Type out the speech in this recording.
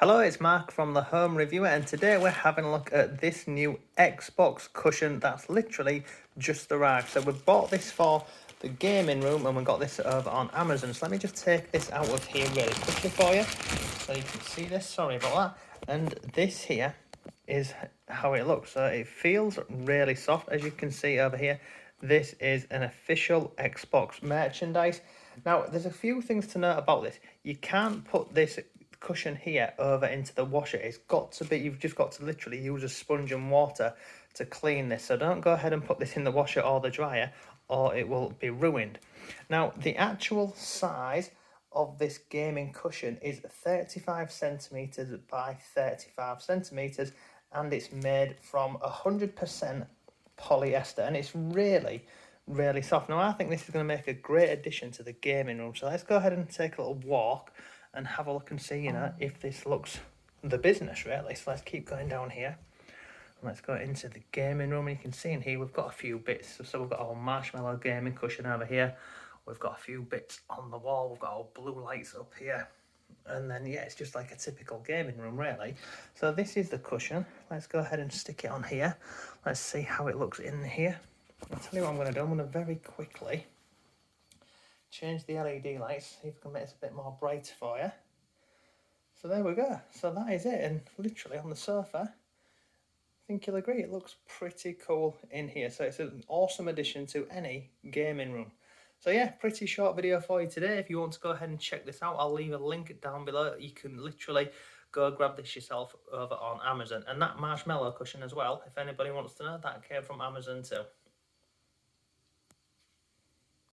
Hello, it's Mark from the Home Reviewer, and today we're having a look at this new Xbox cushion that's literally just arrived. So we bought this for the gaming room and we got this over on Amazon. So let me just take this out of here really quickly for you so you can see this. Sorry about that. And this here is how it looks. So it feels really soft, as you can see over here. This is an official Xbox merchandise. Now, there's a few things to note about this. You can't put this cushion here over into the washer. It's got to be, you've just got to literally use a sponge and water to clean this. So don't go ahead and put this in the washer or the dryer, or it will be ruined. Now, the actual size of this gaming cushion is 35 centimeters by 35 centimeters, and it's made from 100% polyester, and it's really soft. Now, I think this is going to make a great addition to the gaming room. So let's go ahead and take a little walk and have a look and see, if this looks the business, really. So let's keep going down here. Let's go into the gaming room. And you can see in here we've got a few bits. So we've got our marshmallow gaming cushion over here. We've got a few bits on the wall. We've got our blue lights up here. And then, yeah, it's just like a typical gaming room, really. So this is the cushion. Let's go ahead and stick it on here. Let's see how it looks in here. I'll tell you what I'm going to do. I'm going to very quickly change the LED lights, see if I can make it a bit more bright for you. So there we go. So that is it, and literally on the sofa, I think you'll agree, it looks pretty cool in here. So it's an awesome addition to any gaming room. So yeah, pretty short video for you today. If you want to go ahead and check this out, I'll leave a link down below. You can literally go grab this yourself over on Amazon. And that marshmallow cushion as well, if anybody wants to know, that came from Amazon too.